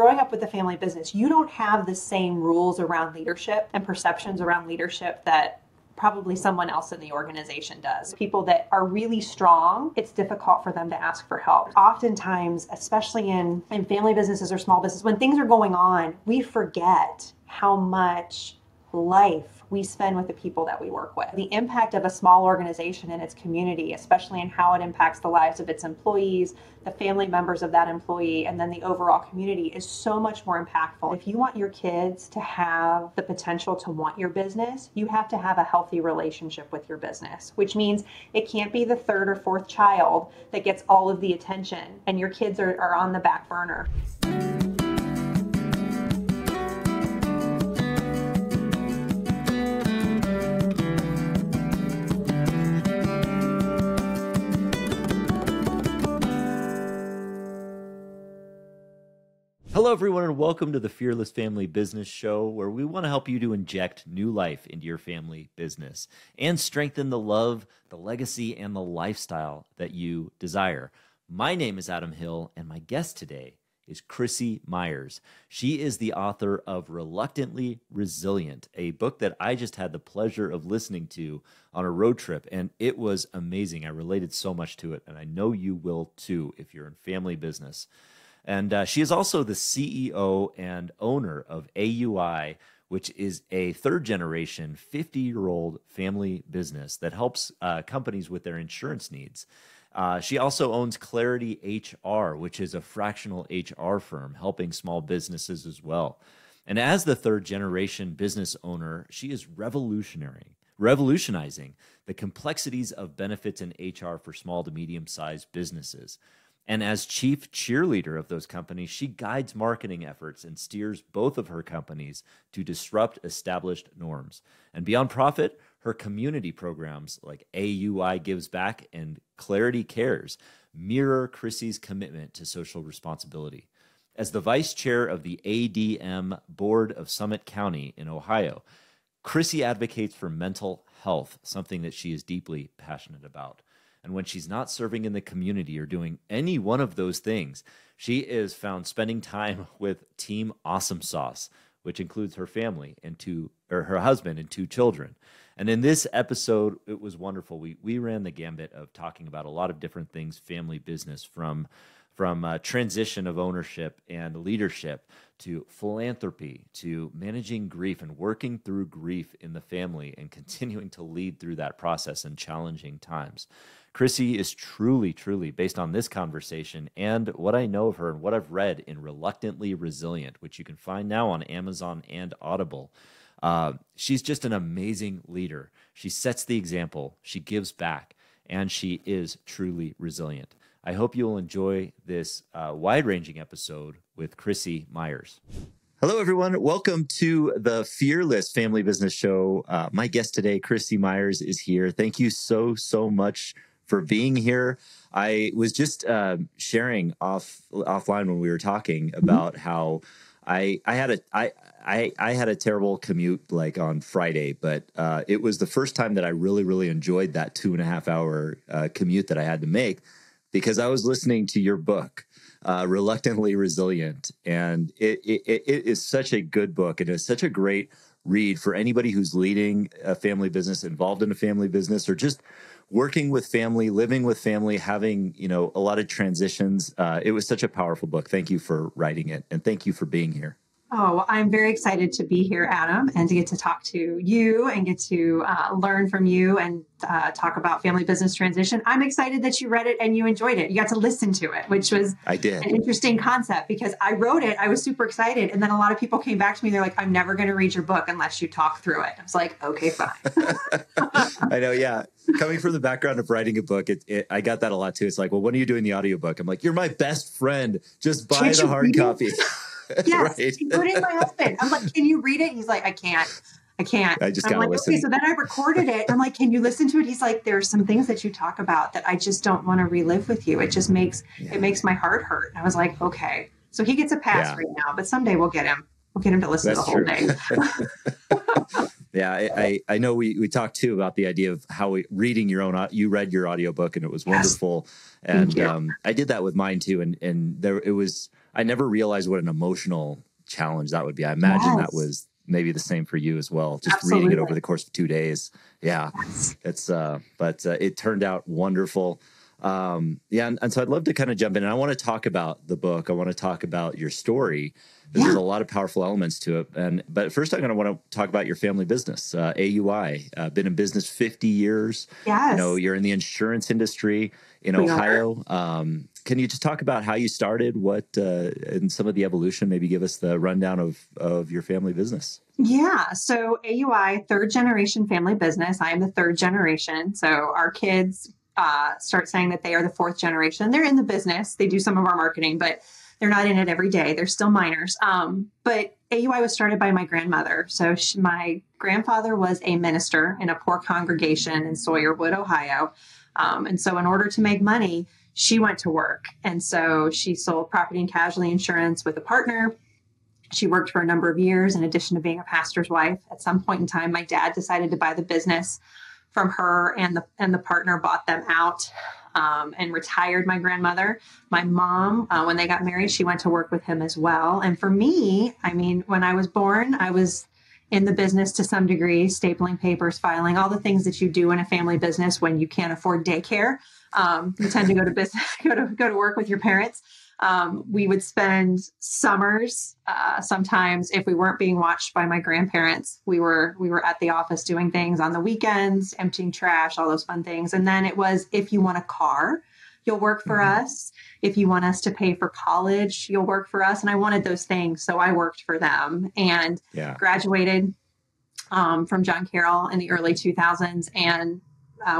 growing up with a family business, you don't have the same rules around leadership and perceptions around leadership that probably someone else in the organization does. People that are really strong, it's difficult for them to ask for help. Oftentimes, especially in family businesses or small business, when things are going on, we forget how much life we spend with the people that we work with. The impact of a small organization in its community, especially in how it impacts the lives of its employees, the family members of that employee, and then the overall community is so much more impactful. If you want your kids to have the potential to want your business, you have to have a healthy relationship with your business, which means it can't be the third or fourth child that gets all of the attention and your kids are on the back burner. Hello, everyone, and welcome to the Fearless Family Business Show, where we want to help you to inject new life into your family business and strengthen the love, the legacy, and the lifestyle that you desire. My name is Adam Hill, and my guest today is Chrissy Myers. She is the author of Reluctantly Resilient, a book that I just had the pleasure of listening to on a road trip, and it was amazing. I related so much to it, and I know you will too if you're in family business. And she is also the CEO and owner of AUI, which is a third-generation, 50-year-old family business that helps companies with their insurance needs. She also owns Clarity HR, which is a fractional HR firm helping small businesses as well. And as the third-generation business owner, she is revolutionizing the complexities of benefits in HR for small to medium-sized businesses. And as chief cheerleader of those companies, she guides marketing efforts and steers both of her companies to disrupt established norms. And beyond profit, her community programs like AUI Gives Back and Clarity Cares mirror Chrissy's commitment to social responsibility. As the vice chair of the ADM Board of Summit County in Ohio, Chrissy advocates for mental health, something that she is deeply passionate about. And when she's not serving in the community or doing any one of those things, she is found spending time with Team Awesome Sauce, which includes her family and her husband and 2 children. And in this episode, it was wonderful. We ran the gambit of talking about a lot of different things, family business, from transition of ownership and leadership to philanthropy to managing grief and working through grief in the family and continuing to lead through that process in challenging times. Chrissy is truly, truly, based on this conversation and what I know of her and what I've read in Reluctantly Resilient, which you can find now on Amazon and Audible. She's just an amazing leader. She sets the example, she gives back, and she is truly resilient. I hope you'll enjoy this wide-ranging episode with Chrissy Myers. Hello, everyone. Welcome to the Fearless Family Business Show. My guest today, Chrissy Myers, is here. Thank you so much for being here. I was just sharing offline when we were talking about how I had a terrible commute like on Friday, but it was the first time that I really enjoyed that 2.5 hour commute that I had to make, because I was listening to your book, Reluctantly Resilient. And it is such a good book. It is such a great read for anybody who's leading a family business, involved in a family business, or just working with family, living with family, having, a lot of transitions. It was such a powerful book. Thank you for writing it. And thank you for being here. Oh, well, I'm very excited to be here, Adam, and to get to talk to you and get to learn from you and talk about family business transition. I'm excited that you read it and you enjoyed it. You got to listen to it, which was an interesting concept, because I wrote it. I was super excited. And then a lot of people came back to me. They're like, I'm never going to read your book unless you talk through it. I was like, okay, fine. I know. Yeah. Coming from the background of writing a book, I got that a lot too. It's like, well, when are you doing the audiobook? I'm like, you're my best friend. Just buy the hard copy. Yes, right. including my husband. I'm like, can you read it? He's like, I can't. I just gotta listen. Okay, so then I recorded it. I'm like, can you listen to it? He's like, there are some things that you talk about that I just don't want to relive with you. It just makes my heart hurt. And I was like, okay. So he gets a pass right now, but someday we'll get him. We'll get him to listen to the whole thing. Yeah, I know we talked too about the idea of how reading your own. You read your audiobook and it was wonderful, and I did that with mine too. And there it was. I never realized what an emotional challenge that would be. I imagine that Yes, was maybe the same for you as well. Just reading it over absolutely. the course of 2 days. Yeah, Yes. but it turned out wonderful. Yeah, and so I'd love to kind of jump in, and I want to talk about the book. I want to talk about your story because there's Yeah. a lot of powerful elements to it. But first, I'm going to want to talk about your family business, AUI. Been in business 50 years. Yes. You're in the insurance industry in We are. Ohio. Can you just talk about how you started, and some of the evolution? Maybe give us the rundown of your family business. Yeah. So AUI, third generation family business. I am the third generation. So our kids start saying that they are the fourth generation. They're in the business. They do some of our marketing, but they're not in it every day. They're still minors. But AUI was started by my grandmother. So my grandfather was a minister in a poor congregation in Sawyerwood, Ohio. And so in order to make money, she went to work. And so she sold property and casualty insurance with a partner. She worked for a number of years in addition to being a pastor's wife. At some point in time, my dad decided to buy the business from her, and the partner bought them out and retired my grandmother. My mom, when they got married, she went to work with him as well. And for me, I mean, when I was born, I was in the business to some degree, stapling papers, filing, all the things that you do in a family business when you can't afford daycare. You tend to go to business, go to work with your parents. We would spend summers, sometimes if we weren't being watched by my grandparents, we were at the office doing things on the weekends, emptying trash, all those fun things. And then it was, if you want a car, you'll work for Mhm. us. If you want us to pay for college, you'll work for us. And I wanted those things, so I worked for them and Yeah. graduated from John Carroll in the early 2000s, and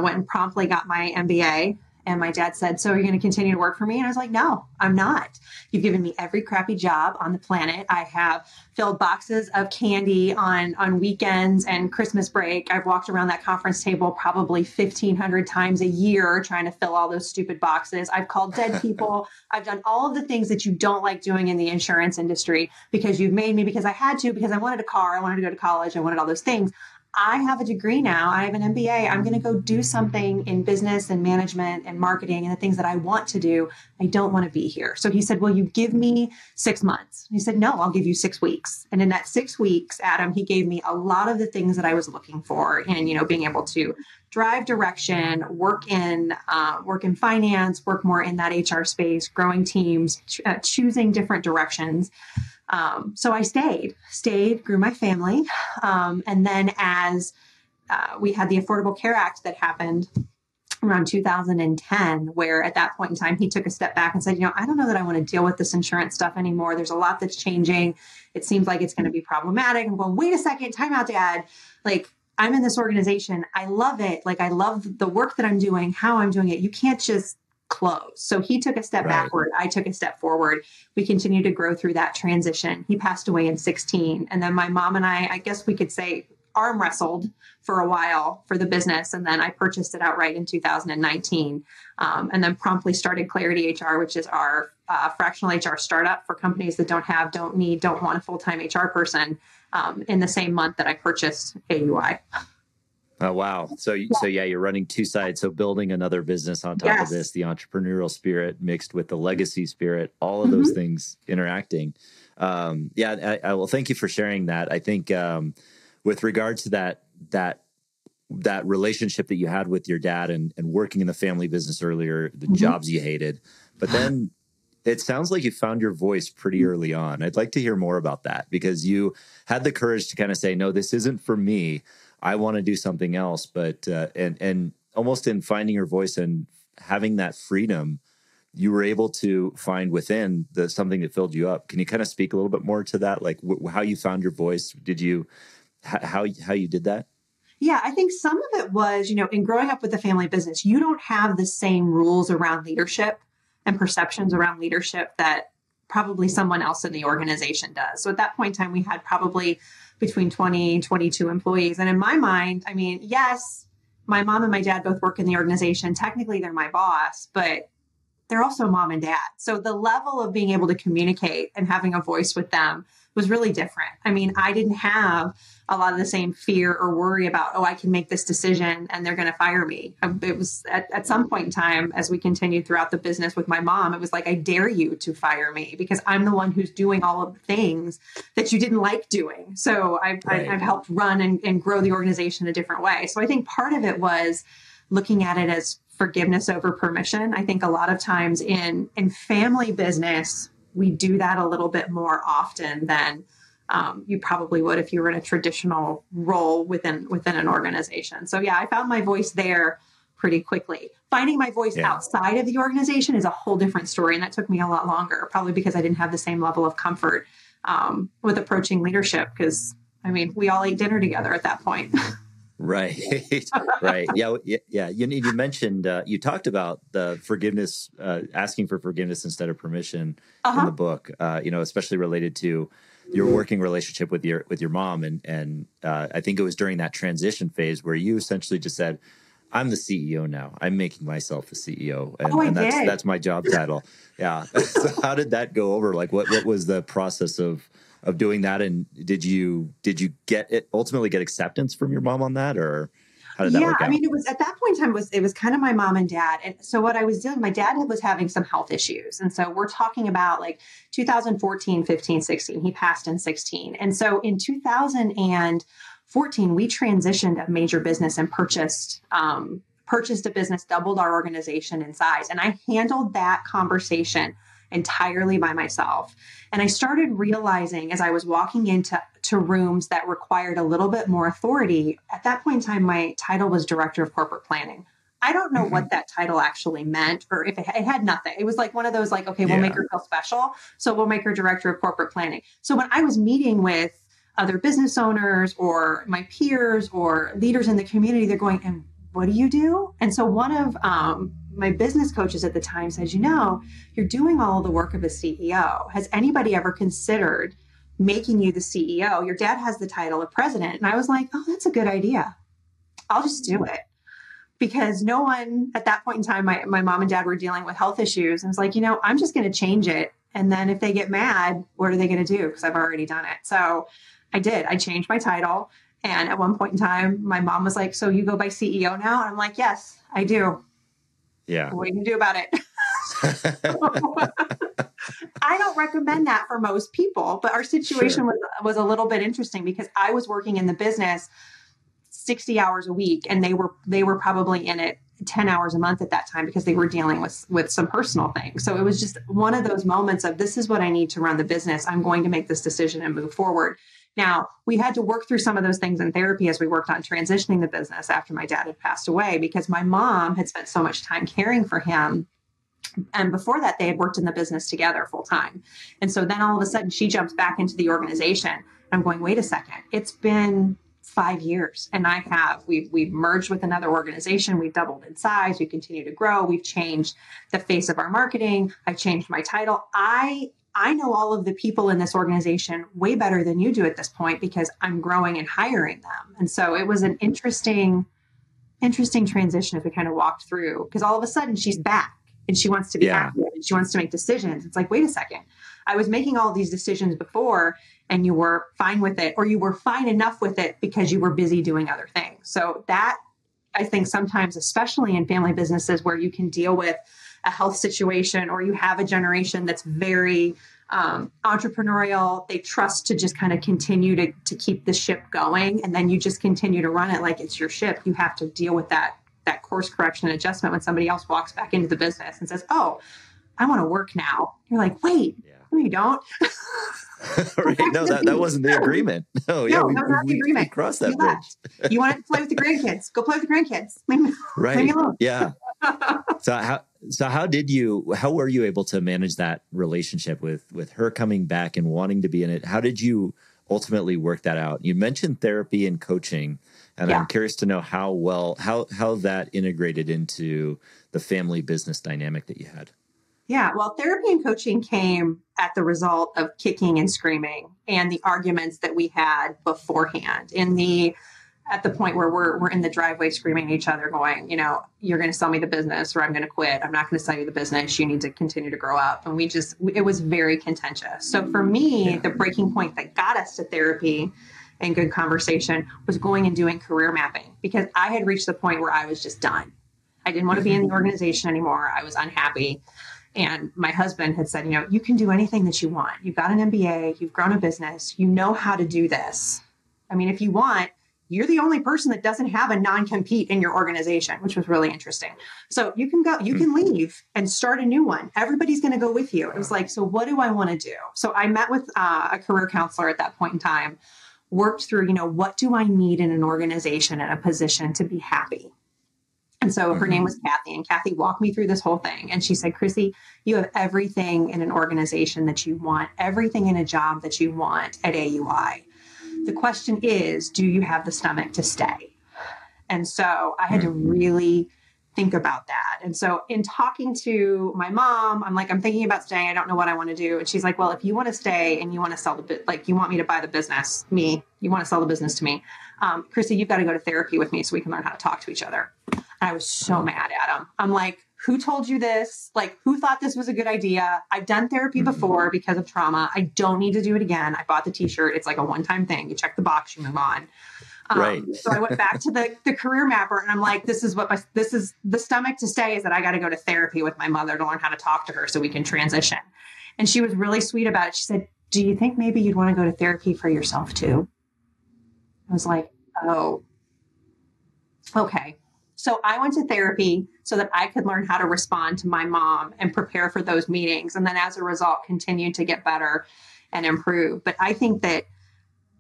went and promptly got my MBA. And my dad said, "So are you going to continue to work for me?" And I was like, "No, I'm not. You've given me every crappy job on the planet. I have filled boxes of candy on weekends and Christmas break. I've walked around that conference table probably 1,500 times a year trying to fill all those stupid boxes. I've called dead people. I've done all of the things that you don't like doing in the insurance industry because you've made me, because I had to, because I wanted a car, I wanted to go to college, I wanted all those things. I have a degree now. I have an MBA. I'm going to go do something in business and management and marketing and the things that I want to do. I don't want to be here." So he said, "Will you give me 6 months?" He said, "No, I'll give you 6 weeks." And in that 6 weeks, Adam, he gave me a lot of the things that I was looking for, and being able to drive direction, work in finance, work more in that HR space, growing teams, choosing different directions. So I stayed, grew my family. And then as we had the Affordable Care Act that happened around 2010, where at that point in time, he took a step back and said, "I don't know that I want to deal with this insurance stuff anymore. There's a lot that's changing. It seems like it's going to be problematic." I'm going, "Wait a second, time out, Dad. Like, I'm in this organization. I love it. Like, I love the work that I'm doing, how I'm doing it. You can't just close." So he took a step Right. backward. I took a step forward. We continued to grow through that transition. He passed away in 16. And then my mom and I guess we could say, arm wrestled for a while for the business. And then I purchased it outright in 2019. And then promptly started Clarity HR, which is our fractional HR startup for companies that don't want a full-time HR person, in the same month that I purchased AUI. Oh, wow. So yeah, you're running two sides. So building another business on top of this, Yes. the entrepreneurial spirit mixed with the legacy spirit, all of those Mhm. things interacting. Yeah, I will thank you for sharing that. I think with regards to that relationship that you had with your dad and working in the family business earlier, the Mhm. jobs you hated, but then it sounds like you found your voice pretty early on. I'd like to hear more about that because you had the courage to kind of say, "No, this isn't for me. I want to do something else." But and almost in finding your voice and having that freedom, you were able to find within the something that filled you up. Can you kind of speak a little bit more to that, like how you found your voice? Did you how you did that? Yeah, I think some of it was, in growing up with the family business, you don't have the same rules around leadership and perceptions around leadership that probably someone else in the organization does. So at that point in time, we had probably between 20 and 22 employees. And in my mind, I mean, yes, my mom and my dad both work in the organization. Technically, they're my boss, but they're also mom and dad. So the level of being able to communicate and having a voice with them was really different. I mean, I didn't have a lot of the same fear or worry about, oh, I can make this decision and they're going to fire me. It was at some point in time, as we continued throughout the business with my mom, it was like, I dare you to fire me because I'm the one who's doing all of the things that you didn't like doing. So I've helped run and grow the organization a different way. So I think part of it was looking at it as forgiveness over permission. I think a lot of times in family business, we do that a little bit more often than you probably would if you were in a traditional role within an organization. So yeah, I found my voice there pretty quickly. Finding my voice outside of the organization is a whole different story. And that took me a lot longer, probably because I didn't have the same level of comfort with approaching leadership. Because I mean, we all ate dinner together at that point. Right. Right. Yeah. You mentioned, you talked about the forgiveness, asking for forgiveness instead of permission in the book, especially related to your working relationship with your mom. And I think it was during that transition phase where you essentially just said, I'm the CEO now. I'm making myself the CEO. And that's my job title. Yeah. So how did that go over? Like what was the process of doing that? And did you ultimately get acceptance from your mom on that, or how did that work out? I mean, it was at that point in time, it was kind of my mom and dad. And so what I was doing, my dad was having some health issues. And so we're talking about like 2014, 15, 16, he passed in 16. And so in 2014, we transitioned a major business and purchased a business, doubled our organization in size. And I handled that conversation entirely by myself. And I started realizing as I was walking into rooms that required a little bit more authority, at that point in time, my title was Director of Corporate Planning. I don't know what that title actually meant, or if it had nothing. It was like one of those like, okay, we'll make her feel special. So we'll make her Director of Corporate Planning. So when I was meeting with other business owners or my peers or leaders in the community, they're going, and what do you do? And so one of my business coaches at the time says, you're doing all of the work of a CEO. Has anybody ever considered making you the CEO? Your dad has the title of president. And I was like, oh, that's a good idea. I'll just do it. Because no one at that point in time, my mom and dad were dealing with health issues. And I was like, I'm just going to change it. And then if they get mad, what are they going to do? Because I've already done it. So I did. I changed my title. And at one point in time, my mom was like, so you go by CEO now? And I'm like, yes, I do. Yeah. What are you going to do about it? I don't recommend that for most people, but our situation was a little bit interesting because I was working in the business 60 hours a week and they were probably in it 10 hours a month at that time because they were dealing with some personal things. So it was just one of those moments of, this is what I need to run the business. I'm going to make this decision and move forward. Now, we had to work through some of those things in therapy as we worked on transitioning the business after my dad had passed away, because my mom had spent so much time caring for him. And before that, they had worked in the business together full time. And so then all of a sudden she jumps back into the organization. I'm going, wait a second, it's been 5 years and we've merged with another organization. We've doubled in size. We continue to grow. We've changed the face of our marketing. I changed my title. I know all of the people in this organization way better than you do at this point because I'm growing and hiring them. And so it was an interesting transition as we kind of walked through, because all of a sudden she's back and she wants to be active and she wants to make decisions. It's like, wait a second, I was making all these decisions before and you were fine with it, or you were fine enough with it because you were busy doing other things. So that, I think sometimes, especially in family businesses where you can deal with a health situation or you have a generation that's very entrepreneurial, they trust to just kind of continue to keep the ship going. And then you just continue to run it like it's your ship. You have to deal with that course correction and adjustment when somebody else walks back into the business and says, oh, I want to work now. You're like, wait, no, you don't. Right. No, that wasn't the agreement. No, that was not the agreement. We crossed that bridge. You wanted to play with the grandkids. Go play with the grandkids. Right. Leave me alone. Yeah. So how were you able to manage that relationship with her coming back and wanting to be in it? How did you ultimately work that out? You mentioned therapy and coaching, and I'm curious to know how that integrated into the family business dynamic that you had. Yeah, well, therapy and coaching came at the result of kicking and screaming and the arguments that we had beforehand. at the point where we're in the driveway screaming at each other going, you're going to sell me the business or I'm going to quit. I'm not going to sell you the business. You need to continue to grow up. And it was very contentious. So for me, the breaking point that got us to therapy and good conversation was going and doing career mapping, because I had reached the point where I was just done. I didn't want to be in the organization anymore. I was unhappy. And my husband had said, you can do anything that you want. You've got an MBA, you've grown a business, you know how to do this. I mean, if you want, you're the only person that doesn't have a non-compete in your organization, which was really interesting. So you can go, you can leave and start a new one. Everybody's going to go with you. It was like, so what do I want to do? So I met with a career counselor at that point in time, worked through, what do I need in an organization and a position to be happy? And so her name was Kathy, and Kathy walked me through this whole thing. And she said, Chrissy, you have everything in an organization that you want, everything in a job that you want at AUI. The question is, do you have the stomach to stay? And so I had to really think about that. And so in talking to my mom, I'm like, I'm thinking about staying. I don't know what I want to do. And she's like, well, if you want to stay and you want to sell you want me to buy the business, you want to sell the business to me, Chrissy, you've got to go to therapy with me so we can learn how to talk to each other. And I was so mad at him. I'm like, who told you this? Like, who thought this was a good idea? I've done therapy before because of trauma. I don't need to do it again. I bought the t-shirt. It's like a one-time thing. You check the box, you move on. Right. So I went back to the career mapper, and I'm like, this is the stomach to stay is that I got to go to therapy with my mother to learn how to talk to her so we can transition. And she was really sweet about it. She said, do you think maybe you'd want to go to therapy for yourself too? I was like, oh, okay. So I went to therapy so that I could learn how to respond to my mom and prepare for those meetings. And then as a result, continue to get better and improve. But I think that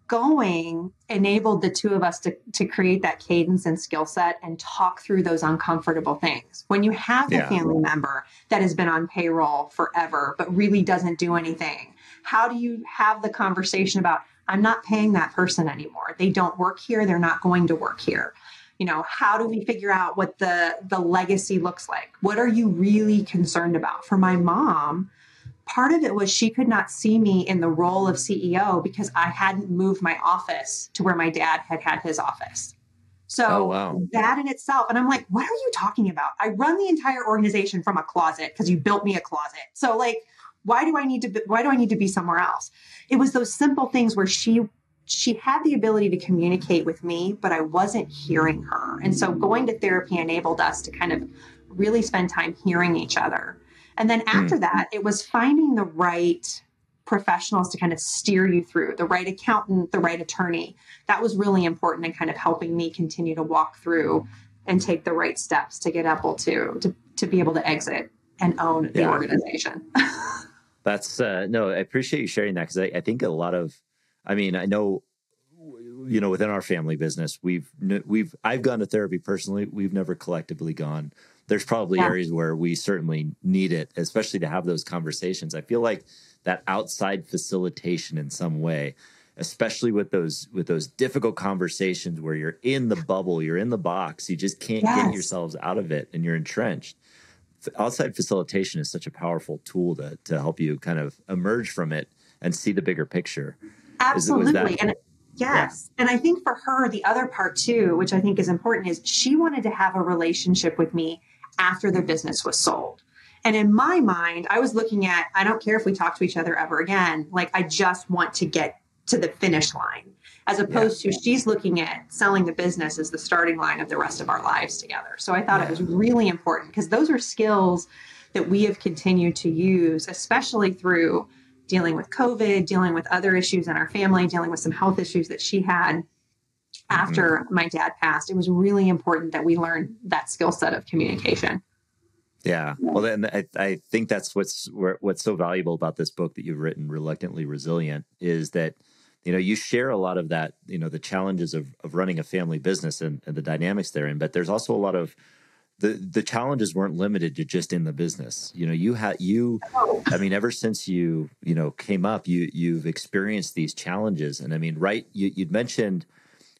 going enabled the two of us to create that cadence and skill set and talk through those uncomfortable things. When you have a family member that has been on payroll forever, but really doesn't do anything, how do you have the conversation about, I'm not paying that person anymore. They don't work here. They're not going to work here. How do we figure out what the legacy looks like? What are you really concerned about? For my mom, part of it was she could not see me in the role of CEO because I hadn't moved my office to where my dad had his office. So that in itself, and I'm like, what are you talking about? I run the entire organization from a closet because you built me a closet. So like, why do I need to be somewhere else? It was those simple things where she had the ability to communicate with me, but I wasn't hearing her. And so going to therapy enabled us to kind of really spend time hearing each other. And then after that, it was finding the right professionals to kind of steer you through, the right accountant, the right attorney. That was really important in kind of helping me continue to walk through and take the right steps to get able to be able to exit and own the organization. That's no, I appreciate you sharing that, because I think a lot of, I know, within our family business, I've gone to therapy personally. We've never collectively gone. There's probably areas where we certainly need it, especially to have those conversations. I feel like that outside facilitation in some way, especially with those difficult conversations where you're in the bubble, you're in the box, you just can't get yourselves out of it and you're entrenched. Outside facilitation is such a powerful tool to help you kind of emerge from it and see the bigger picture. Absolutely. And I think for her, the other part too, which I think is important, is she wanted to have a relationship with me after the business was sold. And in my mind, I was looking at, I don't care if we talk to each other ever again. Like, I just want to get to the finish line, as opposed to she's looking at selling the business as the starting line of the rest of our lives together. So I thought it was really important, because those are skills that we have continued to use, especially through dealing with COVID, dealing with other issues in our family, dealing with some health issues that she had after my dad passed. It was really important that we learn that skill set of communication. Yeah. Well, then I think that's what's so valuable about this book that you've written, Reluctantly Resilient, is that, you share a lot of that, the challenges of running a family business and the dynamics therein, but there's also a lot of the challenges weren't limited to just in the business. Ever since you came up, you've experienced these challenges. And you'd mentioned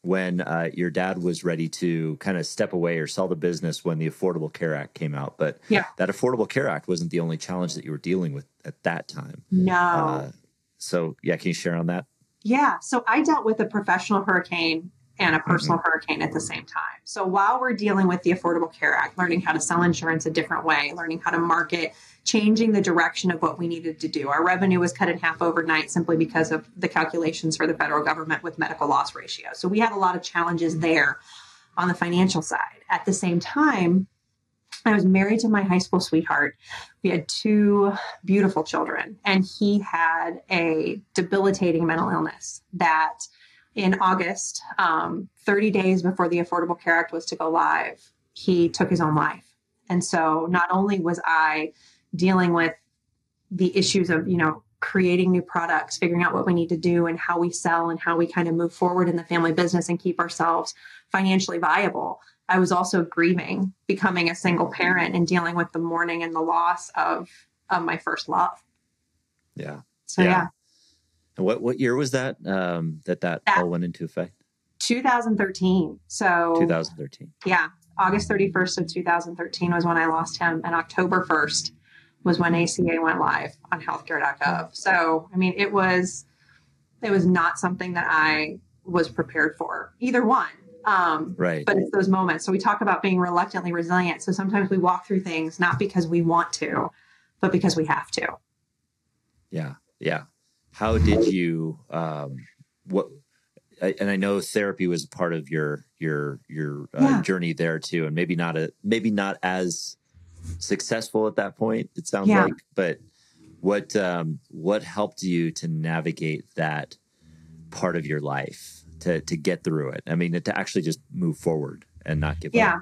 when your dad was ready to kind of step away or sell the business when the Affordable Care Act came out. But that Affordable Care Act wasn't the only challenge that you were dealing with at that time. No. Can you share on that? Yeah. So I dealt with a professional hurricane and a personal hurricane at the same time. So while we're dealing with the Affordable Care Act, learning how to sell insurance a different way, learning how to market, changing the direction of what we needed to do. Our revenue was cut in half overnight simply because of the calculations for the federal government with medical loss ratio. So we had a lot of challenges there on the financial side. At the same time, I was married to my high school sweetheart. We had two beautiful children, and he had a debilitating mental illness that in August, 30 days before the Affordable Care Act was to go live, he took his own life. And so not only was I dealing with the issues of, creating new products, figuring out what we need to do and how we sell and how we kind of move forward in the family business and keep ourselves financially viable, I was also grieving, becoming a single parent and dealing with the mourning and the loss of my first love. Yeah. So, yeah. And what year was that, that all went into effect? 2013. So 2013. Yeah. August 31st of 2013 was when I lost him. And October 1st was when ACA went live on healthcare.gov. So, it was not something that I was prepared for, either one. Right. But it's those moments. So we talk about being reluctantly resilient. So sometimes we walk through things, not because we want to, but because we have to. Yeah. Yeah. How did you, and I know therapy was part of your journey there too, and maybe not as successful at that point, it sounds like, but what helped you to navigate that part of your life to get through it? To actually just move forward and not give up.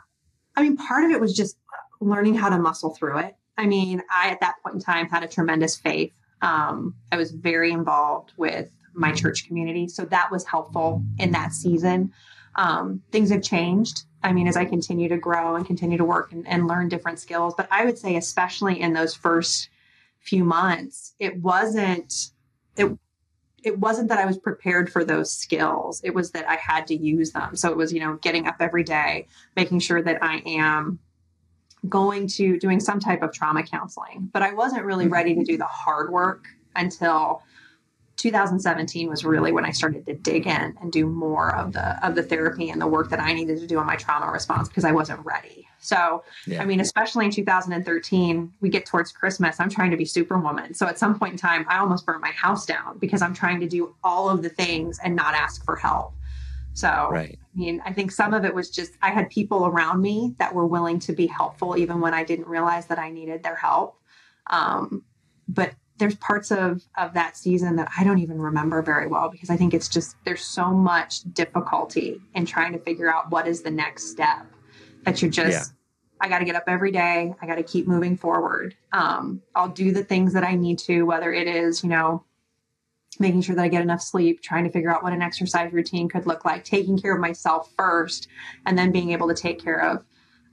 Part of it was just learning how to muscle through it. I, at that point in time, had a tremendous faith. I was very involved with my church community. So that was helpful in that season. Things have changed. As I continue to grow and continue to work and learn different skills. But I would say, especially in those first few months, it wasn't that I was prepared for those skills. It was that I had to use them. So it was, getting up every day, making sure that I am doing some type of trauma counseling, but I wasn't really ready to do the hard work until 2017 was really when I started to dig in and do more of the therapy and the work that I needed to do on my trauma response because I wasn't ready. So, especially in 2013, we get towards Christmas, I'm trying to be Superwoman. So at some point in time, I almost burnt my house down because I'm trying to do all of the things and not ask for help. So, right. I think some of it was just, I had people around me that were willing to be helpful, even when I didn't realize that I needed their help. But there's parts of that season that I don't even remember very well because I think it's just, there's so much difficulty in trying to figure out what is the next step that you're just, I got to get up every day. I got to keep moving forward. I'll do the things that I need to, whether it is, making sure that I get enough sleep, trying to figure out what an exercise routine could look like, taking care of myself first, and then being able to take care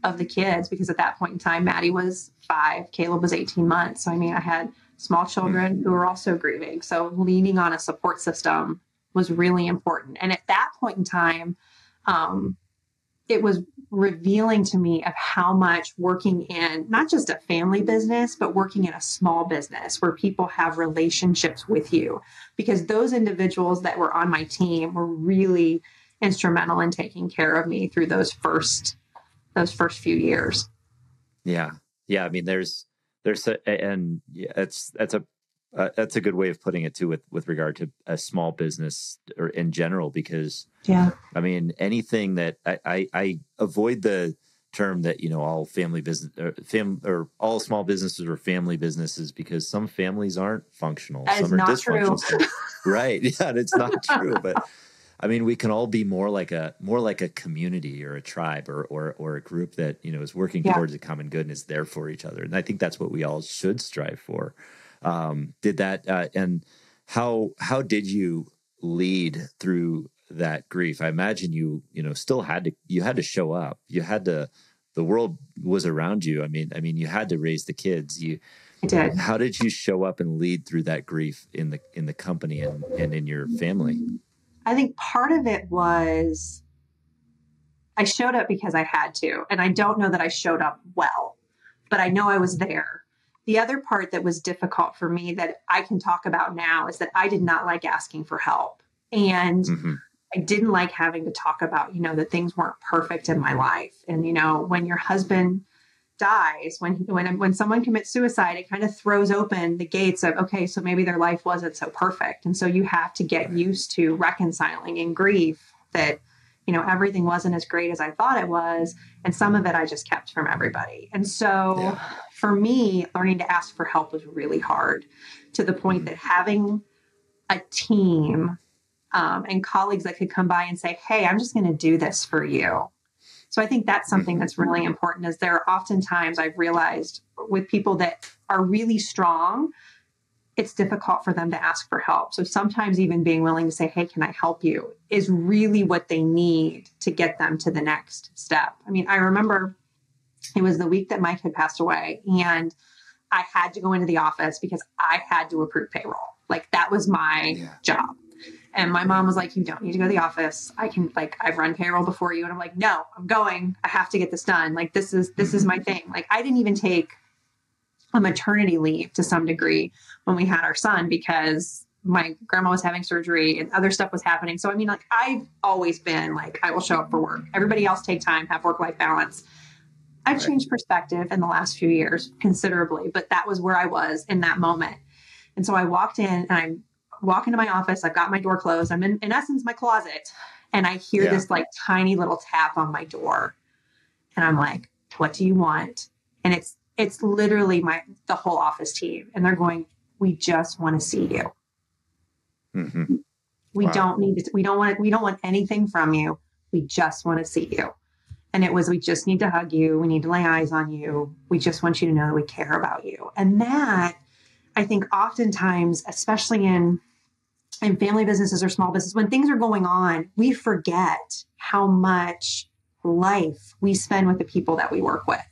of the kids. Because at that point in time, Maddie was 5, Caleb was 18 months. So, I had small children who were also grieving. So leaning on a support system was really important. And at that point in time, it was revealing to me of how much working in not just a family business, but working in a small business where people have relationships with you, because those individuals that were on my team were really instrumental in taking care of me through those first few years. Yeah. Yeah. That's a good way of putting it too, with regard to a small business or in general, because anything that I avoid the term that, all family business or all small businesses are family businesses, because some families aren't functional. Some are dysfunctional. Right. Yeah. And it's not true, but we can all be more like a community or a tribe or a group that, is working towards a common good and is there for each other. And I think that's what we all should strive for. Did that, and how did you lead through that grief? I imagine you still had to show up. The world was around you. You had to raise the kids. I did. How did you show up and lead through that grief in the company and in your family? I think part of it was I showed up because I had to, and I don't know that I showed up well, but I know I was there. The other part that was difficult for me that I can talk about now is that I did not like asking for help. And I didn't like having to talk about, that things weren't perfect in my life. And, when your husband dies, when someone commits suicide, it kind of throws open the gates of, okay, so maybe their life wasn't so perfect. And so you have to get used to reconciling and grief that, everything wasn't as great as I thought it was. And some of it I just kept from everybody. And so for me, learning to ask for help was really hard, to the point that having a team and colleagues that could come by and say, hey, I'm just going to do this for you. So I think that's something that's really important, is there are oftentimes I've realized with people that are really strong, it's difficult for them to ask for help. So sometimes even being willing to say, hey, can I help you, is really what they need to get them to the next step. I mean, I remember it was the week that Mike had passed away, and I had to go into the office because I had to approve payroll. Like, that was my job. And my mom was like, you don't need to go to the office. I've run payroll before you. And I'm like, no, I'm going. I have to get this done. Like, this is my thing. Like, I didn't even take a maternity leave to some degree when we had our son, because my grandma was having surgery and other stuff was happening. So, I mean, like, I've always been like, I will show up for work. Everybody else take time, have work-life balance. I've changed perspective in the last few years considerably, but that was where I was in that moment. And so I walked in, and I walk into my office. I've got my door closed. I'm in essence, my closet. And I hear this like tiny little tap on my door. And I'm like, what do you want? And it's literally the whole office team. And they're going, we just want to see you. Mm-hmm. We don't want anything from you. We just want to see you. And it was, we just need to hug you. We need to lay eyes on you. We just want you to know that we care about you. And that, I think oftentimes, especially in family businesses or small business, when things are going on, we forget how much life we spend with the people that we work with.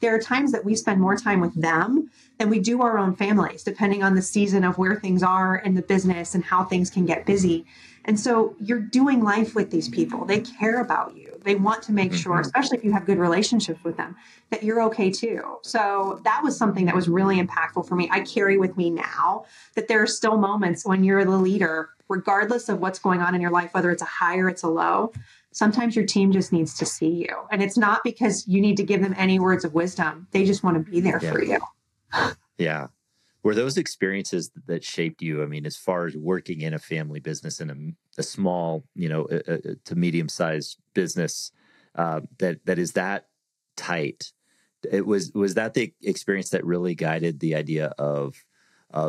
There are times that we spend more time with them than we do our own families, depending on the season of where things are in the business and how things can get busy. And so you're doing life with these people. They care about you. They want to make sure, especially if you have good relationships with them, that you're okay too. So that was something that was really impactful for me. I carry with me now that there are still moments when you're the leader, regardless of what's going on in your life, whether it's a high or it's a low, sometimes your team just needs to see you. And it's not because you need to give them any words of wisdom. They just want to be there for you. Yeah. Were those experiences that shaped you? I mean, as far as working in a family business in a small, to medium-sized business that is that tight, was that the experience that really guided the idea of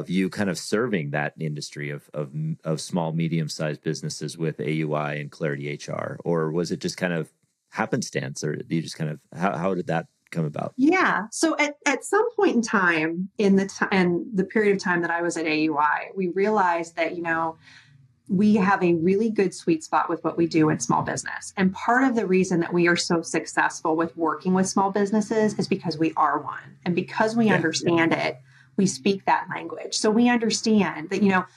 you kind of serving that industry of small, medium-sized businesses with AUI and Clarity HR, or was it just kind of happenstance, or you just kind of how did that come about? Yeah. So at some point in time in the period of time that I was at AUI, we realized that, we have a really good sweet spot with what we do in small business. And part of the reason that we are so successful with working with small businesses is because we are one. And because we understand it, we speak that language. So we understand that,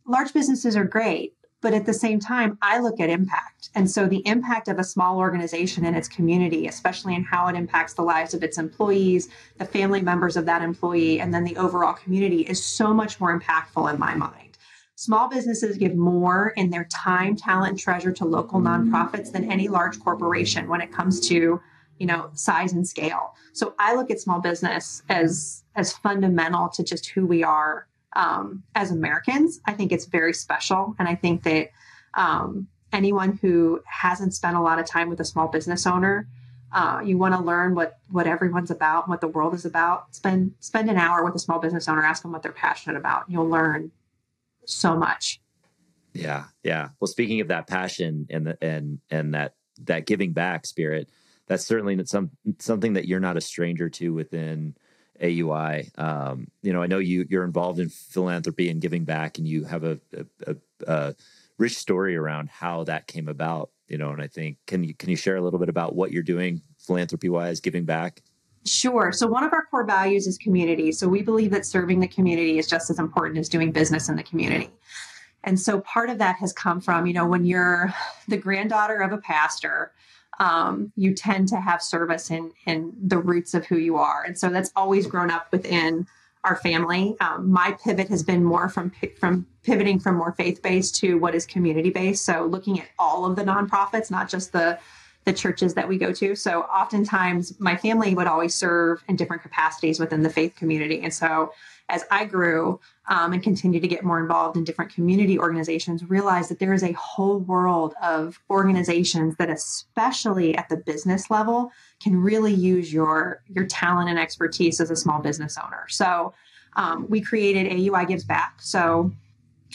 large businesses are great, but at the same time, I look at impact. And so the impact of a small organization in its community, especially in how it impacts the lives of its employees, the family members of that employee, and then the overall community, is so much more impactful in my mind. Small businesses give more in their time, talent, and treasure to local nonprofits than any large corporation when it comes to, size and scale. So I look at small business as fundamental to just who we are as Americans. I think it's very special. And I think that anyone who hasn't spent a lot of time with a small business owner, you want to learn what everyone's about, what the world is about. Spend an hour with a small business owner, ask them what they're passionate about. You'll learn so much. Yeah. Yeah. Well, speaking of that passion and that giving back spirit, that's certainly something that you're not a stranger to within AUI. I know you're involved in philanthropy and giving back, and you have a rich story around how that came about. And I think, can you share a little bit about what you're doing philanthropy wise, giving back? Sure. So one of our core values is community. So we believe that serving the community is just as important as doing business in the community. And so part of that has come from, when you're the granddaughter of a pastor, you tend to have service in the roots of who you are. And so that's always grown up within our family. My pivot has been more from pivoting from more faith-based to what is community-based. So looking at all of the nonprofits, not just the churches that we go to. So oftentimes my family would always serve in different capacities within the faith community. And so as I grew and continue to get more involved in different community organizations, realized that there is a whole world of organizations that, especially at the business level, can really use your talent and expertise as a small business owner. So we created AUI Gives Back. So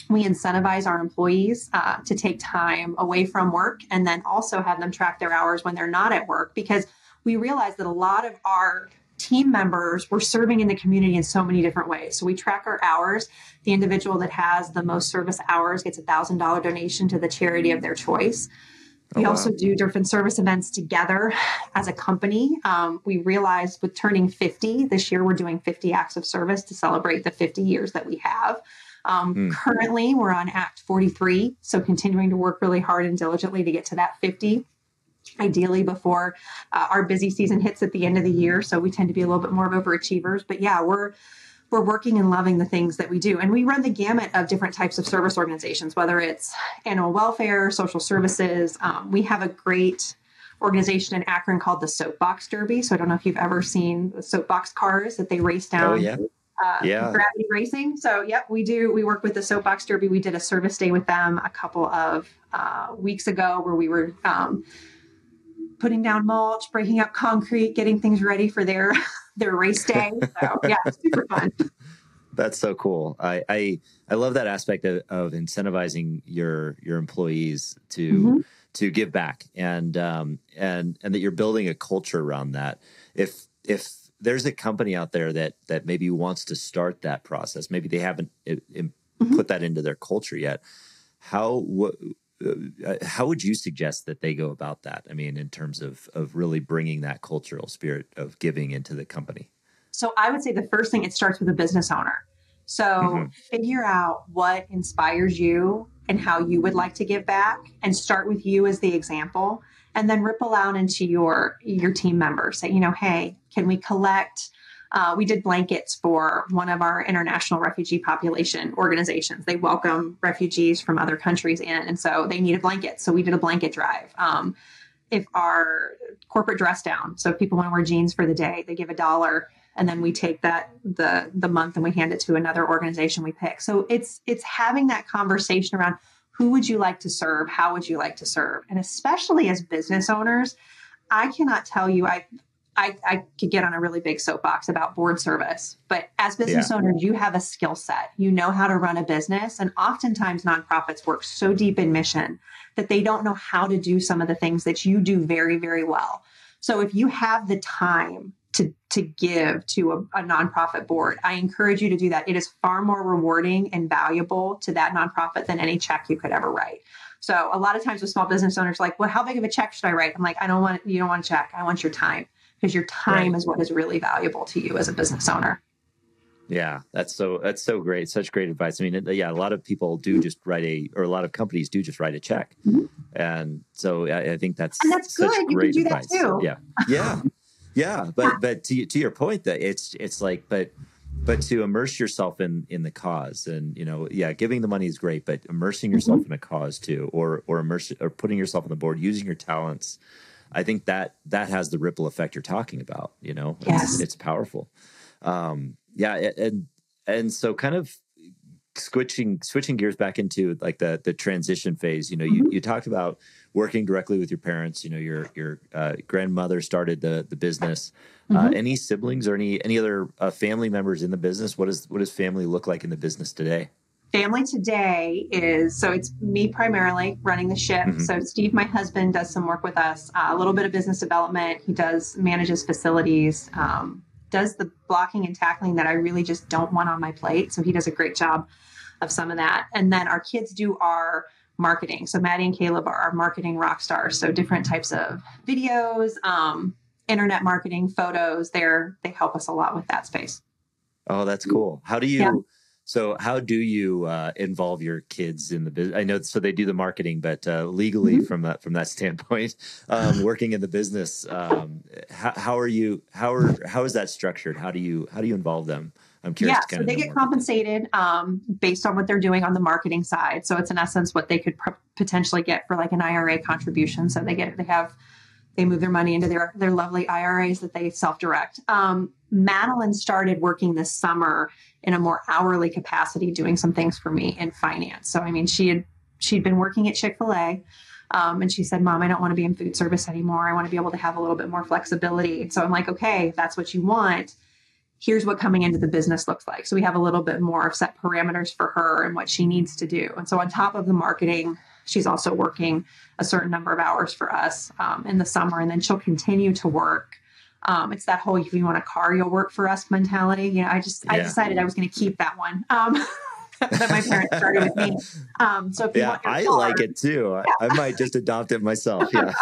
we incentivize our employees to take time away from work and then also have them track their hours when they're not at work, because we realize that a lot of our team members were serving in the community in so many different ways. So we track our hours. The individual that has the most service hours gets a $1,000 donation to the charity of their choice. We also do different service events together as a company. We realized with turning 50 this year, we're doing 50 acts of service to celebrate the 50 years that we have. Currently, we're on Act 43, so continuing to work really hard and diligently to get to that 50, ideally before our busy season hits at the end of the year. So we tend to be a little bit more of overachievers. But yeah, we're working and loving the things that we do. And we run the gamut of different types of service organizations, whether it's animal welfare, social services. We have a great organization in Akron called the Soapbox Derby. So I don't know if you've ever seen the soapbox cars that they race down. Oh, yeah. Gravity racing. So, yep, we do. We work with the Soapbox Derby. We did a service day with them a couple of weeks ago where we were putting down mulch, breaking up concrete, getting things ready for their race day. So, yeah, it's super fun. That's so cool. I love that aspect of incentivizing your employees to give back and that you're building a culture around that. If there's a company out there that maybe wants to start that process, maybe they haven't put that into their culture yet, how would you suggest that they go about that? I mean, in terms of really bringing that cultural spirit of giving into the company. So I would say the first thing, it starts with a business owner. So figure out what inspires you and how you would like to give back, and start with you as the example, and then ripple out into your team members. Say, hey, can we collect? We did blankets for one of our international refugee population organizations. They welcome refugees from other countries in, and so they needed blankets. So we did a blanket drive. If our corporate dress down, so if people want to wear jeans for the day, they give $1, and then we take that the month and we hand it to another organization we pick. So it's having that conversation around, who would you like to serve? How would you like to serve? And especially as business owners, I cannot tell you, I could get on a really big soapbox about board service, but as business owners, you have a skill set. You know how to run a business. And oftentimes nonprofits work so deep in mission that they don't know how to do some of the things that you do very, very well. So if you have the time to give to a nonprofit board, I encourage you to do that. It is far more rewarding and valuable to that nonprofit than any check you could ever write. So a lot of times with small business owners, like, well, how big of a check should I write? I'm like, you don't want a check. I want your time, because your time is what is really valuable to you as a business owner. Yeah, that's so great. Such great advice. I mean, a lot of people do just a lot of companies do just write a check. And so I think that's good. You can do advice. That too. Yeah. Yeah. But to your point, that it's like, but to immerse yourself in the cause, and, giving the money is great, but immersing yourself in a cause too, or putting yourself on the board, using your talents, I think that has the ripple effect you're talking about. It's powerful. And so kind of switching gears back into like the transition phase. You talked about working directly with your parents. Your grandmother started the business. Any siblings or any other family members in the business? What does family look like in the business today? Family today so it's me primarily running the ship. So Steve, my husband, does some work with us, a little bit of business development. He manages facilities, does the blocking and tackling that I really just don't want on my plate. So he does a great job of some of that. And then our kids do our marketing. So Maddie and Caleb are our marketing rock stars. So different types of videos, internet marketing, photos, they help us a lot with that space. Oh, that's cool. How do you involve your kids in the business? I know, so they do the marketing, but legally from that standpoint, working in the business, how is that structured? How do you involve them I'm curious Yeah, to so kind of they know get more about that. compensated based on what they're doing on the marketing side. So it's in essence what they could potentially get for like an IRA contribution. So they move their money into their lovely IRAs that they self-direct. Madeline started working this summer in a more hourly capacity, doing some things for me in finance. So I mean, she'd been working at Chick-fil-A. And she said, Mom, I don't want to be in food service anymore. I want to be able to have a little bit more flexibility. So I'm like, okay, if that's what you want, here's what coming into the business looks like. So we have a little bit more of set parameters for her and what she needs to do. And so on top of the marketing, she's also working a certain number of hours for us in the summer. And then she'll continue to work. It's that whole, if you want a car, you'll work for us mentality. You know, I decided I was going to keep that one. That my parents started with me. So if you want your I car, like it too. I might just adopt it myself. Yeah.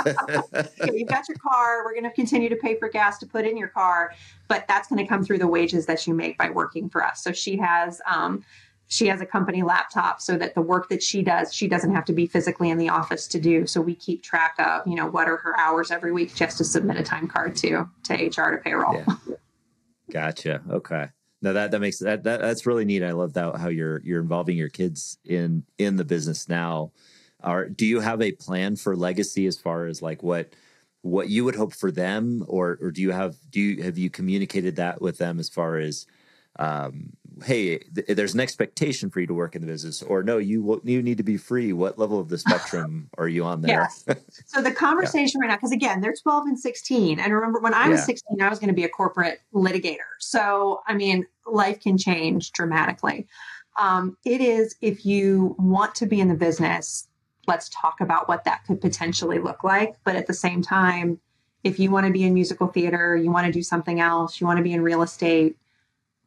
you've got your car. We're going to continue to pay for gas to put in your car, but that's going to come through the wages that you make by working for us. So she has a company laptop so that the work that she does, she doesn't have to be physically in the office to do. So we keep track of, you know, what are her hours every week just to submit a time card to HR to payroll. Yeah. Gotcha. Okay. No, that makes that's really neat. I love that how you're involving your kids in the business now. Do you have a plan for legacy as far as like what you would hope for them, or have you communicated that with them as far as hey, there's an expectation for you to work in the business, or no, you need to be free. What level of the spectrum are you on there? Yes. So the conversation right now, because again, they're 12 and 16. And remember when I was 16, I was going to be a corporate litigator. So, I mean, life can change dramatically. It is, if you want to be in the business, let's talk about what that could potentially look like. But at the same time, if you want to be in musical theater, you want to do something else, you want to be in real estate,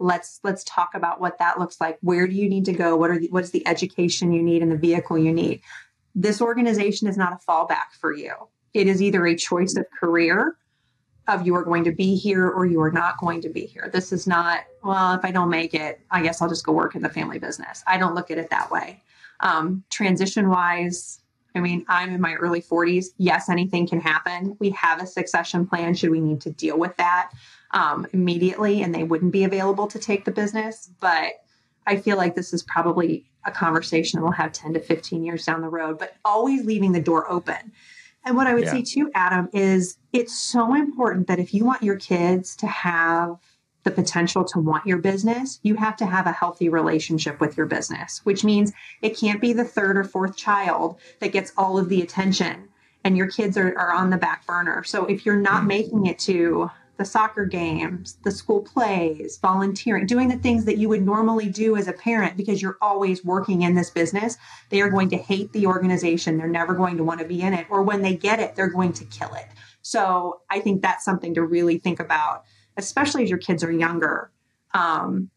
let's talk about what that looks like. Where do you need to go? What is the education you need and the vehicle you need? This organization is not a fallback for you. It is either a choice of career of you are going to be here or you are not going to be here. This is not, well, if I don't make it, I guess I'll just go work in the family business. I don't look at it that way. Transition wise, I mean, I'm in my early 40s. Yes, anything can happen. We have a succession plan should we need to deal with that immediately, and they wouldn't be available to take the business. But I feel like this is probably a conversation that we'll have 10 to 15 years down the road, but always leaving the door open. And what I would say too, Adam, is it's so important that if you want your kids to have the potential to want your business, you have to have a healthy relationship with your business, which means it can't be the third or fourth child that gets all of the attention and your kids are on the back burner. So if you're not making it to the soccer games, the school plays, volunteering, doing the things that you would normally do as a parent because you're always working in this business, they are going to hate the organization. They're never going to want to be in it. Or when they get it, they're going to kill it. So I think that's something to really think about, especially as your kids are younger. And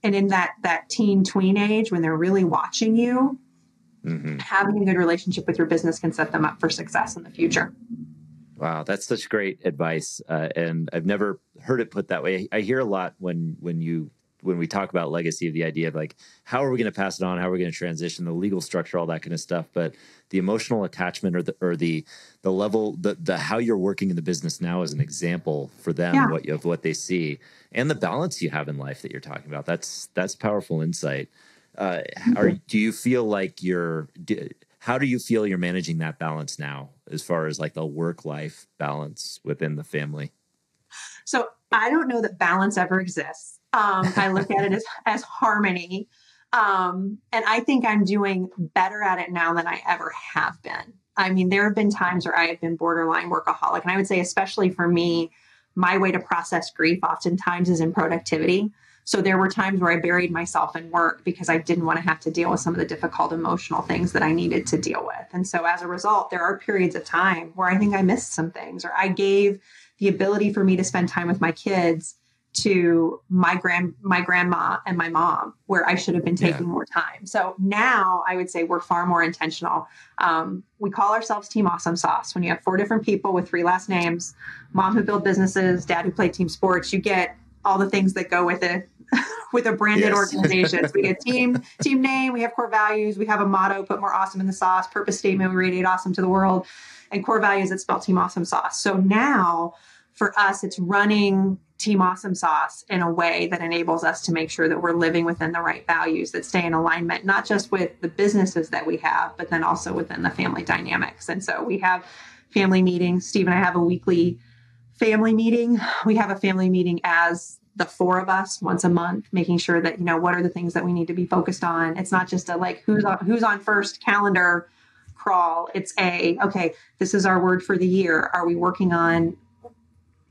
in that teen tween age, when they're really watching you, having a good relationship with your business can set them up for success in the future. Wow, that's such great advice, and I've never heard it put that way. I hear a lot when we talk about legacy, of the idea of like, how are we going to pass it on? How are we going to transition the legal structure, all that kind of stuff? But the emotional attachment, or the level, the how you're working in the business now is an example for them of what they see, and the balance you have in life that you're talking about. That's powerful insight. Do you feel like how do you feel you're managing that balance now, as far as like the work-life balance within the family? So I don't know that balance ever exists. I look at it as harmony. And I think I'm doing better at it now than I ever have been. I mean, there have been times where I have been borderline workaholic. And I would say, especially for me, my way to process grief oftentimes is in productivity. So there were times where I buried myself in work because I didn't want to have to deal with some of the difficult emotional things that I needed to deal with. And so as a result, there are periods of time where I think I missed some things, or I gave the ability for me to spend time with my kids to my grandma and my mom, where I should have been taking more time. So now I would say we're far more intentional. We call ourselves Team Awesome Sauce. When you have 4 different people with 3 last names, mom who built businesses, dad who played team sports, you get all the things that go with it. With a branded organization. So we get team name, we have core values, we have a motto, put more awesome in the sauce, purpose statement, we radiate awesome to the world, and core values that spell Team Awesome Sauce. So now for us, it's running Team Awesome Sauce in a way that enables us to make sure that we're living within the right values that stay in alignment, not just with the businesses that we have, but then also within the family dynamics. And so we have family meetings. Steve and I have a weekly family meeting. We have a family meeting as the four of us once a month, making sure that, what are the things that we need to be focused on. It's not just a who's on first calendar crawl. It's okay, this is our word for the year. Are we working on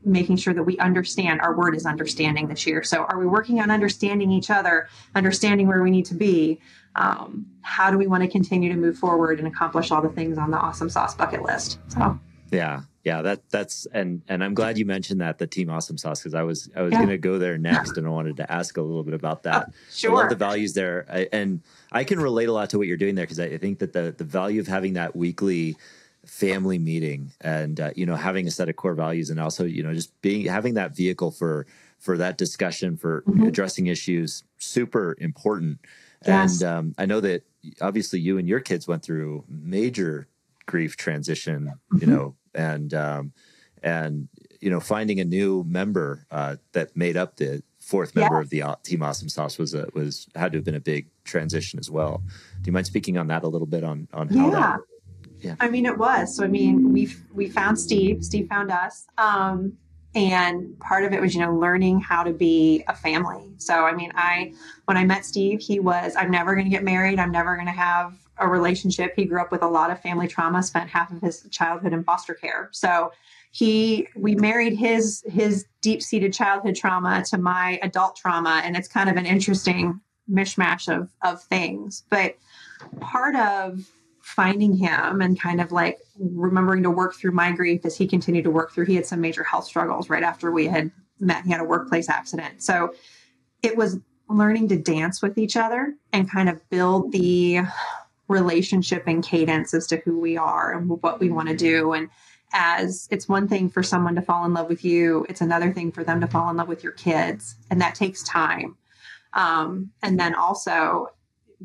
making sure that we understand? Our word is understanding this year. So are we working on understanding each other, understanding where we need to be? How do we want to continue to move forward and accomplish all the things on the Awesome Sauce bucket list? So yeah, that's and I'm glad you mentioned the Team Awesome Sauce, because I was going to go there next, and I wanted to ask a little bit about that. Sure. I love the values there, and I can relate a lot to what you're doing there, because I think that the value of having that weekly family meeting and having a set of core values, and also just having that vehicle for that discussion, for addressing issues, super important. Yes. And I know that obviously you and your kids went through major grief transition, and finding a new member that made up the fourth member of the Team Awesome Sauce had to have been a big transition as well. Do you mind speaking on that a little bit on how that? Yeah. I mean, it was. So, I mean, we found Steve. Steve found us. And part of it was, learning how to be a family. So, I mean, when I met Steve, he was, I'm never going to get married. I'm never going to have a relationship. He grew up with a lot of family trauma, spent half of his childhood in foster care. So we married his deep-seated childhood trauma to my adult trauma. And it's kind of an interesting mishmash of things. But part of finding him and kind of like remembering to work through my grief as he continued to work through, he had some major health struggles right after we had met. He had a workplace accident. So it was learning to dance with each other and kind of build the relationship and cadence as to who we are and what we want to do. And as it's one thing for someone to fall in love with you, it's another thing for them to fall in love with your kids. And that takes time. And then also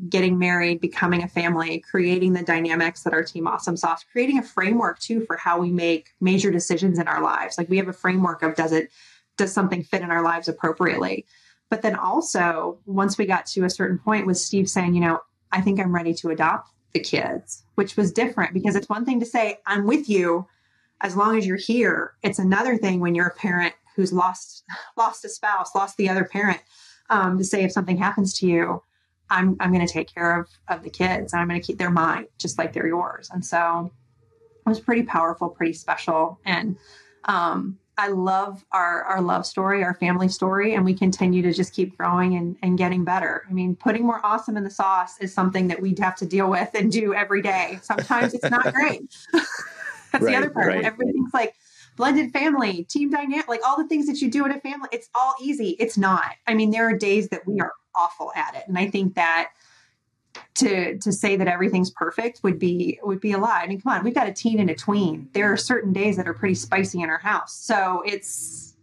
getting married, becoming a family, creating the dynamics that are Team Awesome Sauce, creating a framework too for how we make major decisions in our lives. Like we have a framework of does something fit in our lives appropriately? But then also once we got to a certain point with Steve saying, I think I'm ready to adopt the kids, which was different because it's one thing to say, I'm with you as long as you're here. It's another thing when you're a parent who's lost a spouse, lost the other parent, to say if something happens to you, I'm going to take care of the kids and I'm going to keep their mind just like they're yours. And so it was pretty powerful, pretty special. And I love our love story, our family story, and we continue to just keep growing and getting better. I mean, putting more awesome in the sauce is something that we have to deal with and do every day. Sometimes it's not great. That's the other part. Right. Everything's like blended family, team dynamic, like all the things that you do in a family, it's all easy. It's not. I mean, there are days that we are awful at it. And I think that to say that everything's perfect would be a lie. I mean, come on, we've got a teen and a tween. There are certain days that are pretty spicy in our house. So it's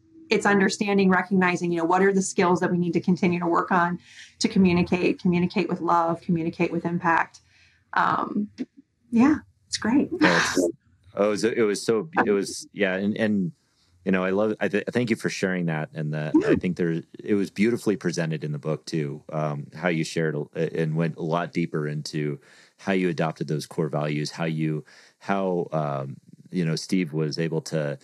understanding, recognizing, what are the skills that we need to continue to work on to communicate with love, communicate with impact. It's great. And I love it. I thank you for sharing that. And I think it was beautifully presented in the book too, how you shared and went a lot deeper into how you adopted those core values, how Steve was able to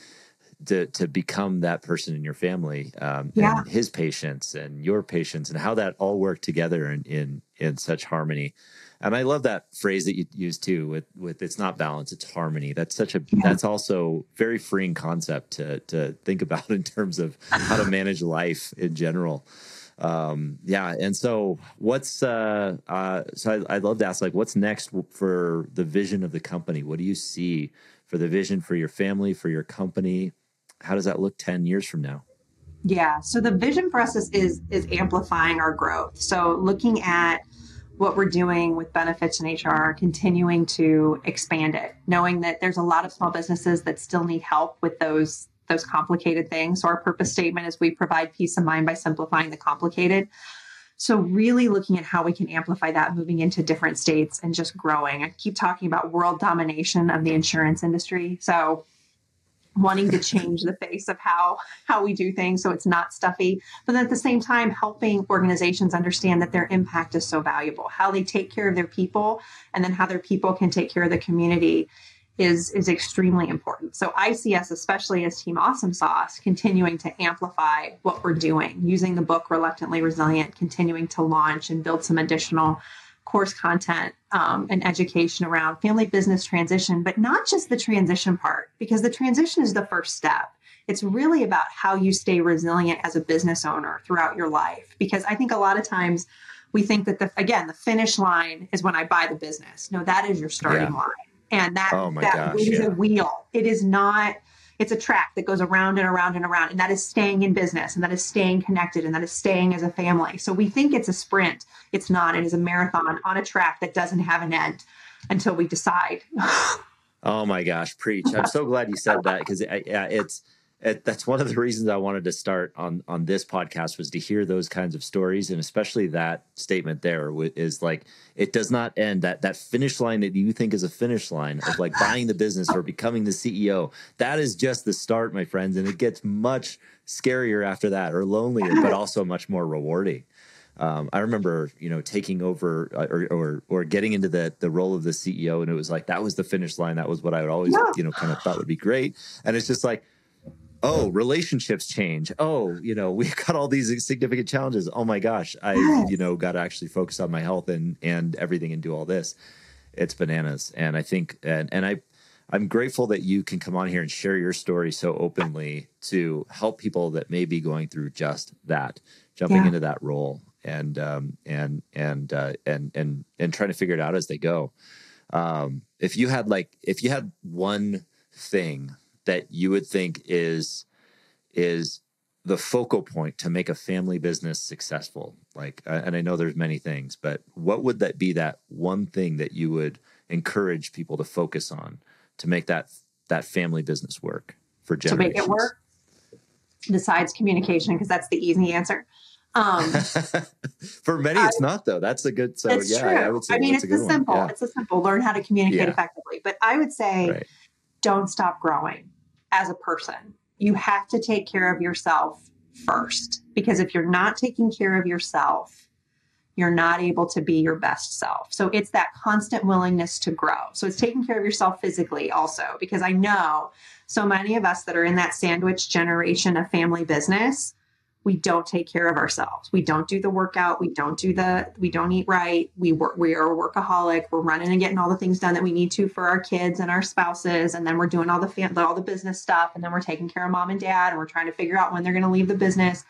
become that person in your family, and his patience and your patience, and how that all worked together in such harmony. And I love that phrase that you use too with it's not balance, it's harmony. That's that's also very freeing concept to think about in terms of how to manage life in general. And so so I'd love to ask, like, what's next for the vision of the company? What do you see for the vision for your family, for your company? How does that look 10 years from now? Yeah. So the vision for us is amplifying our growth. So looking at what we're doing with benefits and HR, continuing to expand it, knowing that there's a lot of small businesses that still need help with those complicated things. So our purpose statement is we provide peace of mind by simplifying the complicated. So really looking at how we can amplify that, moving into different states and just growing. I keep talking about world domination of the insurance industry. So wanting to change the face of how we do things so it's not stuffy, but then at the same time helping organizations understand that their impact is so valuable, how they take care of their people, and then how their people can take care of the community is extremely important. So I see us, especially as Team Awesome Sauce, continuing to amplify what we're doing, using the book Reluctantly Resilient, continuing to launch and build some additional course content and education around family business transition, but not just the transition part, because the transition is the first step. It's really about how you stay resilient as a business owner throughout your life. Because I think a lot of times we think that the finish line is when I buy the business. No, that is your starting line. And that is a wheel. It is not, it's a track that goes around and around and around. And that is staying in business, and that is staying connected, and that is staying as a family. So we think it's a sprint. It's not. It is a marathon on a track that doesn't have an end until we decide. Oh my gosh, preach. I'm so glad you said that, because that's one of the reasons I wanted to start on this podcast, was to hear those kinds of stories. And especially that statement there is like, it does not end. That finish line that you think is a finish line of like buying the business or becoming the CEO, that is just the start, my friends. And it gets much scarier after that, or lonelier, but also much more rewarding. I remember, taking over or getting into the role of the CEO, and it was like, that was the finish line. That was what I would always, kind of thought would be great. And it's just like, oh, relationships change. Oh, we've got all these significant challenges. Oh my gosh, I, got to actually focus on my health and everything and do all this. It's bananas. And I think, I'm grateful that you can come on here and share your story so openly to help people that may be going through just that, jumping into that role and trying to figure it out as they go. If you had one thing that you would think is the focal point to make a family business successful, and I know there's many things, but what would that be, that one thing that you would encourage people to focus on to make that family business work for generations? To make it work, besides communication, because that's the easy answer. For many, it's not, though. That's a good. So it's yeah, true. I would say it's a simple. Yeah. It's a simple. Learn how to communicate effectively. But I would say, don't stop growing as a person. You have to take care of yourself first, because if you're not taking care of yourself, you're not able to be your best self. So it's that constant willingness to grow. So it's taking care of yourself physically also, because I know so many of us that are in that sandwich generation of family business, we don't take care of ourselves. We don't do the workout. We don't eat right. We are a workaholic. We're running and getting all the things done that we need to for our kids and our spouses. And then we're doing all the business stuff. And then we're taking care of mom and dad, and we're trying to figure out when they're going to leave the business.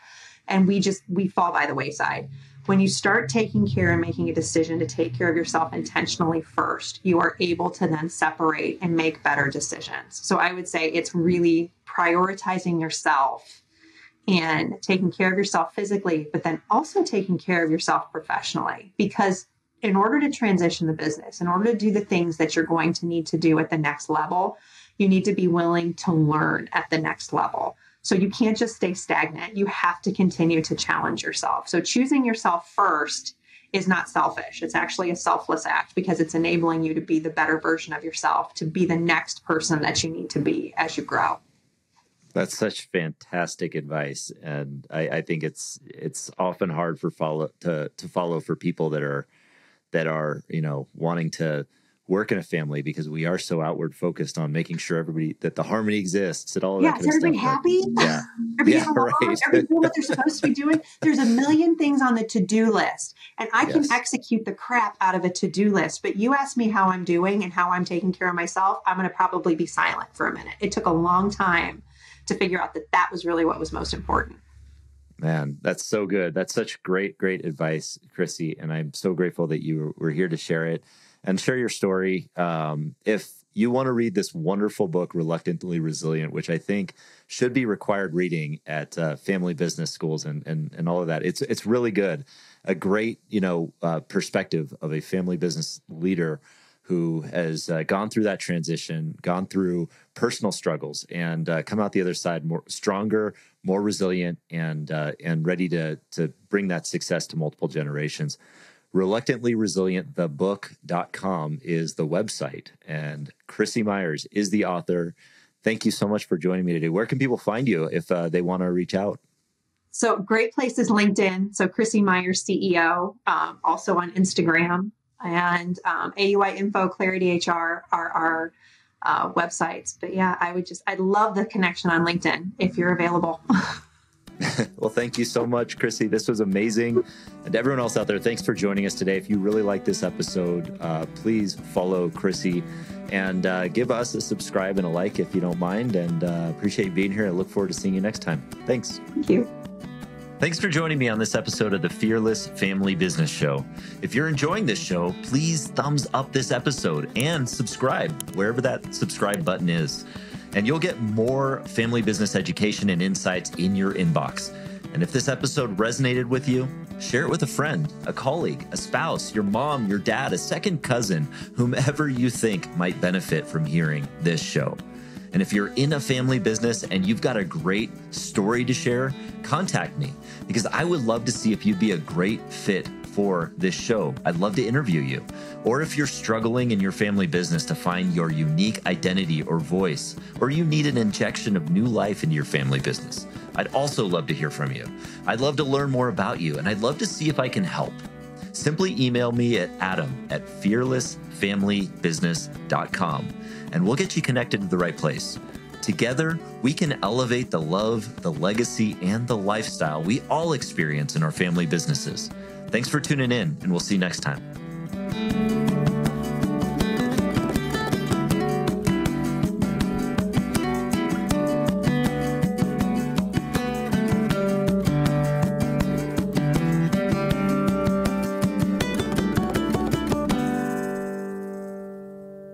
And we fall by the wayside. When you start taking care and making a decision to take care of yourself intentionally first, you are able to then separate and make better decisions. So I would say it's really prioritizing yourself and taking care of yourself physically, but then also taking care of yourself professionally. Because in order to transition the business, in order to do the things that you're going to need to do at the next level, you need to be willing to learn at the next level. So you can't just stay stagnant. You have to continue to challenge yourself. So choosing yourself first is not selfish. It's actually a selfless act, because it's enabling you to be the better version of yourself, to be the next person that you need to be as you grow. That's such fantastic advice, and I think it's often hard to follow for people that are wanting to work in a family, because we are so outward focused on making sure that the harmony exists and all of that kind of stuff. Is everybody happy? Yeah, right. Everybody doing what they're supposed to be doing. There's a million things on the to-do list, and I can execute the crap out of a to-do list. But you ask me how I'm doing and how I'm taking care of myself, I'm going to probably be silent for a minute. It took a long time to figure out that was really what was most important. Man, that's so good. That's such great advice, Chrissy. And I'm so grateful that you were here to share it and share your story. If you want to read this wonderful book, Reluctantly Resilient, which I think should be required reading at family business schools and all of that, it's really good. A great, perspective of a family business leader who has gone through that transition, gone through personal struggles, and come out the other side more stronger, more resilient, and ready to bring that success to multiple generations. ReluctantlyResilientTheBook.com is the website, and Chrissy Myers is the author. Thank you so much for joining me today. Where can people find you if they want to reach out? So great place is LinkedIn. So Chrissy Myers, CEO, also on Instagram, and AUI Info, Clarity HR are our websites. But yeah, I'd love the connection on LinkedIn if you're available. Well, thank you so much, Chrissy. This was amazing. And to everyone else out there, thanks for joining us today. If you really like this episode, please follow Chrissy and give us a subscribe and a like if you don't mind. And appreciate you being here. I look forward to seeing you next time. Thanks. Thank you. Thanks for joining me on this episode of the Fearless Family Business Show. If you're enjoying this show, please thumbs up this episode and subscribe wherever that subscribe button is. And you'll get more family business education and insights in your inbox. And if this episode resonated with you, share it with a friend, a colleague, a spouse, your mom, your dad, a second cousin, whomever you think might benefit from hearing this show. And if you're in a family business and you've got a great story to share, contact me because I would love to see if you'd be a great fit for this show. I'd love to interview you. Or if you're struggling in your family business to find your unique identity or voice, or you need an injection of new life into your family business, I'd also love to hear from you. I'd love to learn more about you, and I'd love to see if I can help. Simply email me at adam@fearlessfamilybusiness.com, and we'll get you connected to the right place. Together, we can elevate the love, the legacy, and the lifestyle we all experience in our family businesses. Thanks for tuning in, and we'll see you next time.